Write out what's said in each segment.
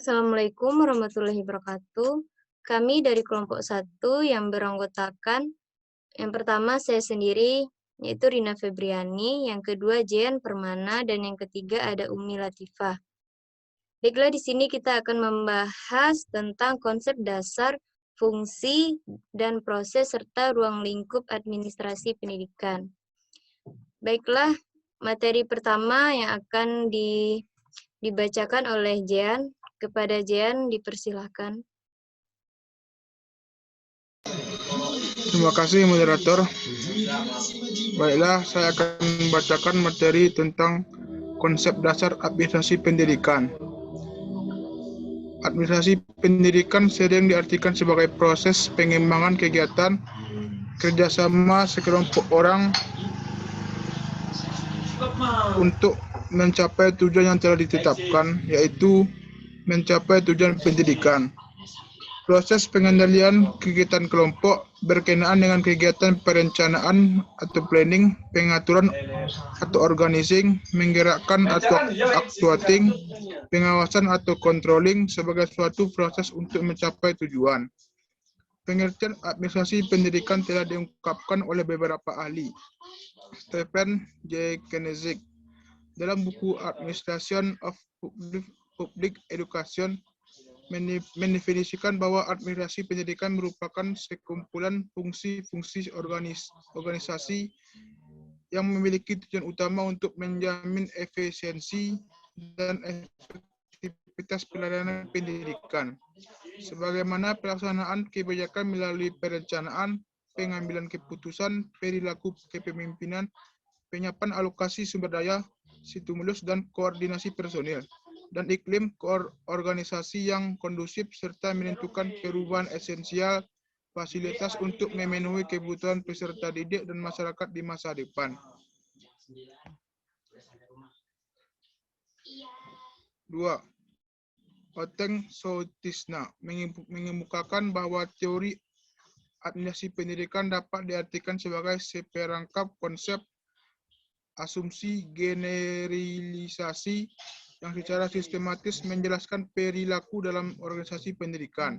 Assalamualaikum warahmatullahi wabarakatuh. Kami dari kelompok 1 yang beranggotakan, yang pertama saya sendiri, yaitu Rina Febriani, yang kedua Jean Permana, dan yang ketiga ada Umi Latifah. Baiklah, di sini kita akan membahas tentang konsep dasar, fungsi, dan proses serta ruang lingkup administrasi pendidikan. Baiklah, materi pertama yang akan dibacakan oleh Jean. Kepada Jean dipersilahkan. Terima kasih moderator. Baiklah, saya akan membacakan materi tentang konsep dasar administrasi pendidikan. Administrasi pendidikan sering diartikan sebagai proses pengembangan kegiatan kerjasama sekelompok orang untuk mencapai tujuan yang telah ditetapkan, yaitu mencapai tujuan pendidikan. Proses pengendalian kegiatan kelompok berkenaan dengan kegiatan perencanaan atau planning, pengaturan atau organizing, menggerakkan atau actuating, pengawasan atau controlling sebagai suatu proses untuk mencapai tujuan. Pengertian administrasi pendidikan telah diungkapkan oleh beberapa ahli. Stephen J. Koenig dalam buku Administration of Public Education mendefinisikan bahwa administrasi pendidikan merupakan sekumpulan fungsi-fungsi organisasi yang memiliki tujuan utama untuk menjamin efisiensi dan efektivitas pelayanan pendidikan, sebagaimana pelaksanaan kebijakan melalui perencanaan, pengambilan keputusan, perilaku kepemimpinan, penyiapan alokasi sumber daya, stimulus dan koordinasi personil, dan iklim organisasi yang kondusif serta menentukan perubahan esensial fasilitas untuk memenuhi kebutuhan peserta didik dan masyarakat di masa depan. 2. Oteng Soutisna mengemukakan bahwa teori administrasi pendidikan dapat diartikan sebagai seperangkap konsep asumsi generalisasi yang secara sistematis menjelaskan perilaku dalam organisasi pendidikan.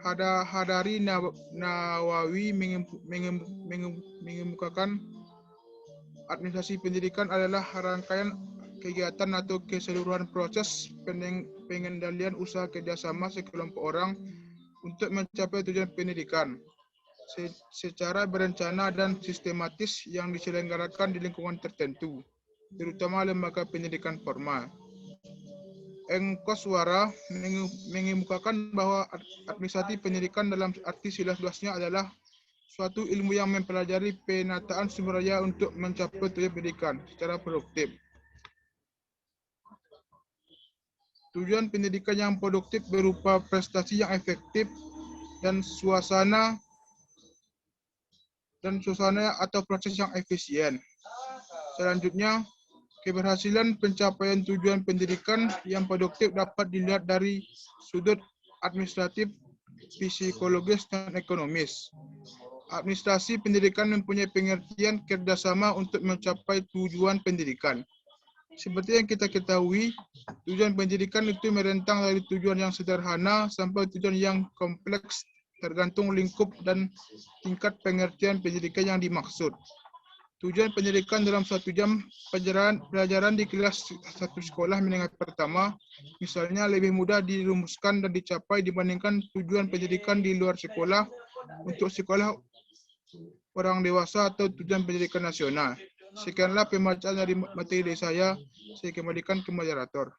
Hadari Nawawi mengemukakan administrasi pendidikan adalah rangkaian kegiatan atau keseluruhan proses pengendalian usaha kerjasama sekelompok orang untuk mencapai tujuan pendidikan secara berencana dan sistematis yang diselenggarakan di lingkungan tertentu, terutama lembaga pendidikan formal. Engkoswara mengemukakan bahwa administrasi pendidikan dalam arti seluas-luasnya adalah suatu ilmu yang mempelajari penataan sumber daya untuk mencapai tujuan pendidikan secara produktif. Tujuan pendidikan yang produktif berupa prestasi yang efektif dan suasana atau proses yang efisien. Selanjutnya, keberhasilan pencapaian tujuan pendidikan yang produktif dapat dilihat dari sudut administratif, psikologis, dan ekonomis. Administrasi pendidikan mempunyai pengertian kerjasama untuk mencapai tujuan pendidikan. Seperti yang kita ketahui, tujuan pendidikan itu merentang dari tujuan yang sederhana sampai tujuan yang kompleks, tergantung lingkup dan tingkat pengertian pendidikan yang dimaksud. Tujuan pendidikan dalam 1 jam pelajaran di kelas 1 sekolah menengah pertama, misalnya lebih mudah dirumuskan dan dicapai dibandingkan tujuan pendidikan di luar sekolah untuk sekolah orang dewasa atau tujuan pendidikan nasional. Sekianlah pembacaan dari materi saya kembalikan ke moderator.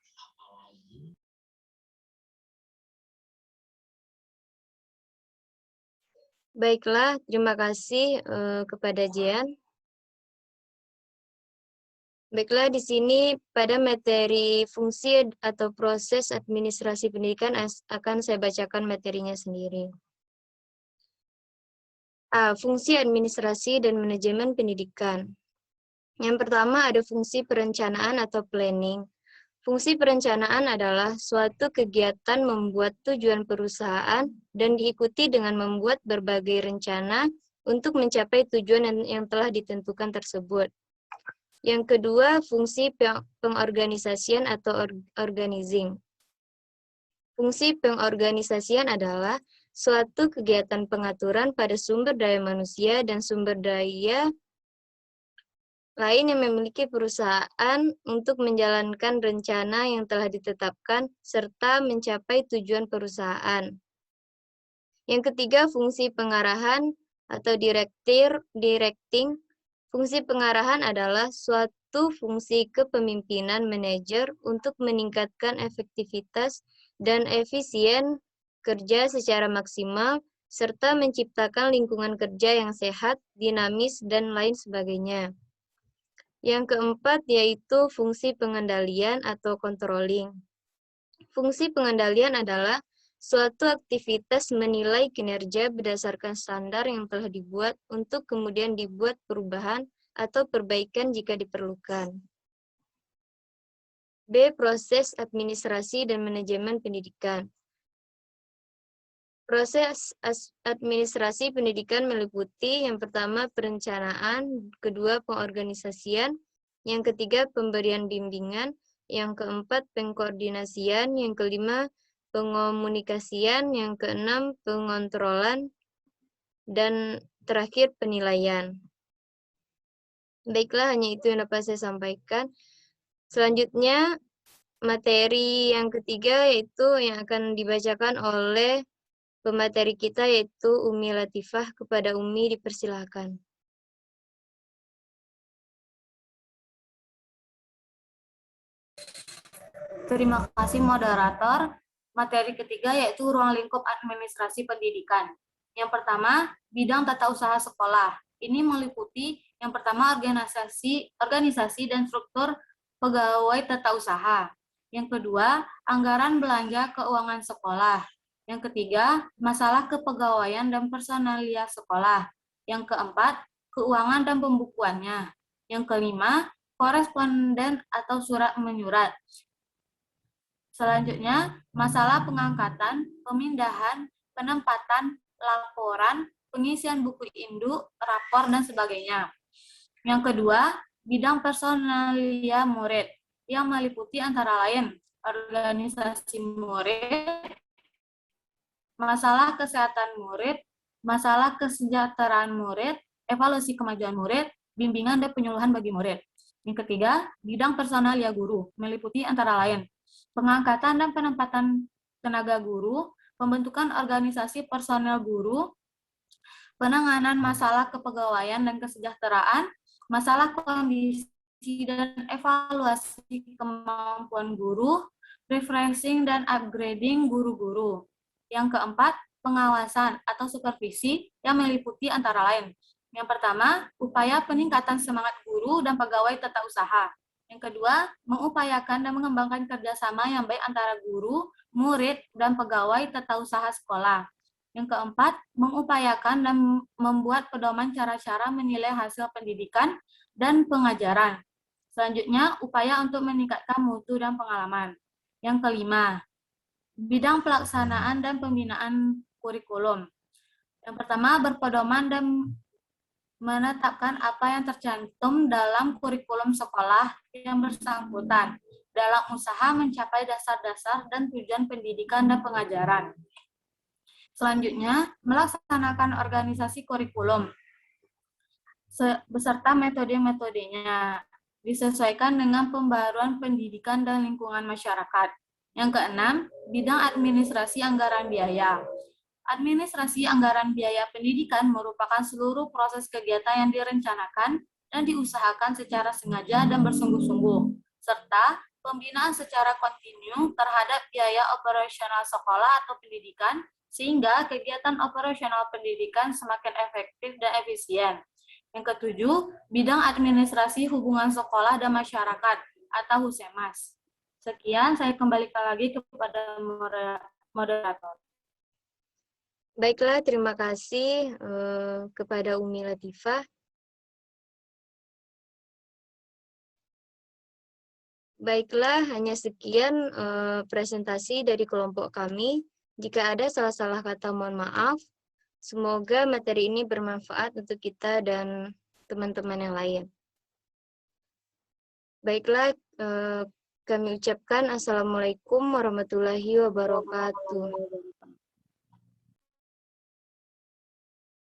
Baiklah, terima kasih kepada Jean. Baiklah, di sini pada materi fungsi atau proses administrasi pendidikan akan saya bacakan materinya sendiri. A. Fungsi administrasi dan manajemen pendidikan. Yang pertama ada fungsi perencanaan atau planning. Fungsi perencanaan adalah suatu kegiatan membuat tujuan perusahaan dan diikuti dengan membuat berbagai rencana untuk mencapai tujuan yang telah ditentukan tersebut. Yang kedua, fungsi pengorganisasian atau organizing. Fungsi pengorganisasian adalah suatu kegiatan pengaturan pada sumber daya manusia dan sumber daya lain yang memiliki perusahaan untuk menjalankan rencana yang telah ditetapkan serta mencapai tujuan perusahaan. Yang ketiga, fungsi pengarahan atau directing. Fungsi pengarahan adalah suatu fungsi kepemimpinan manajer untuk meningkatkan efektivitas dan efisien kerja secara maksimal, serta menciptakan lingkungan kerja yang sehat, dinamis, dan lain sebagainya. Yang keempat yaitu fungsi pengendalian atau controlling. Fungsi pengendalian adalah suatu aktivitas menilai kinerja berdasarkan standar yang telah dibuat untuk kemudian dibuat perubahan atau perbaikan jika diperlukan. B. Proses administrasi dan manajemen pendidikan. Proses administrasi pendidikan meliputi yang pertama perencanaan, kedua pengorganisasian, yang ketiga pemberian bimbingan, yang keempat pengkoordinasian, yang kelima pengomunikasian, yang keenam pengontrolan, dan terakhir penilaian. Baiklah, hanya itu yang dapat saya sampaikan. Selanjutnya, materi yang ketiga yaitu yang akan dibacakan oleh pemateri kita yaitu Umi Latifah. Kepada Umi dipersilahkan. Terima kasih moderator. Materi ketiga yaitu ruang lingkup administrasi pendidikan. Yang pertama, bidang tata usaha sekolah. Ini meliputi yang pertama organisasi dan struktur pegawai tata usaha. Yang kedua, anggaran belanja keuangan sekolah. Yang ketiga, masalah kepegawaian dan personalia sekolah. Yang keempat, keuangan dan pembukuannya. Yang kelima, koresponden atau surat menyurat. Selanjutnya, masalah pengangkatan, pemindahan, penempatan, laporan, pengisian buku induk, rapor, dan sebagainya. Yang kedua, bidang personalia murid, yang meliputi antara lain organisasi murid, masalah kesehatan murid, masalah kesejahteraan murid, evaluasi kemajuan murid, bimbingan dan penyuluhan bagi murid. Yang ketiga, bidang personalia guru, meliputi antara lain pengangkatan dan penempatan tenaga guru, pembentukan organisasi personel guru, penanganan masalah kepegawaian dan kesejahteraan, masalah kondisi dan evaluasi kemampuan guru, refreshing dan upgrading guru-guru. Yang keempat, pengawasan atau supervisi yang meliputi antara lain. Yang pertama, upaya peningkatan semangat guru dan pegawai tata usaha. Yang kedua, mengupayakan dan mengembangkan kerjasama yang baik antara guru, murid, dan pegawai tata usaha sekolah. Yang keempat, mengupayakan dan membuat pedoman cara-cara menilai hasil pendidikan dan pengajaran. Selanjutnya, upaya untuk meningkatkan mutu dan pengalaman. Yang kelima, bidang pelaksanaan dan pembinaan kurikulum. Yang pertama, berpedoman dan menetapkan apa yang tercantum dalam kurikulum sekolah yang bersangkutan dalam usaha mencapai dasar-dasar dan tujuan pendidikan dan pengajaran. Selanjutnya, melaksanakan organisasi kurikulum beserta metode-metodenya disesuaikan dengan pembaruan pendidikan dan lingkungan masyarakat. Yang keenam, bidang administrasi anggaran biaya. Administrasi anggaran biaya pendidikan merupakan seluruh proses kegiatan yang direncanakan dan diusahakan secara sengaja dan bersungguh-sungguh, serta pembinaan secara kontinu terhadap biaya operasional sekolah atau pendidikan, sehingga kegiatan operasional pendidikan semakin efektif dan efisien. Yang ketujuh, bidang administrasi hubungan sekolah dan masyarakat atau Husemas. Sekian, saya kembalikan lagi kepada moderator. Baiklah, terima kasih kepada Umi Latifah. Baiklah, hanya sekian presentasi dari kelompok kami. Jika ada salah-salah kata, mohon maaf. Semoga materi ini bermanfaat untuk kita dan teman-teman yang lain. Baiklah, kami ucapkan Assalamualaikum warahmatullahi wabarakatuh.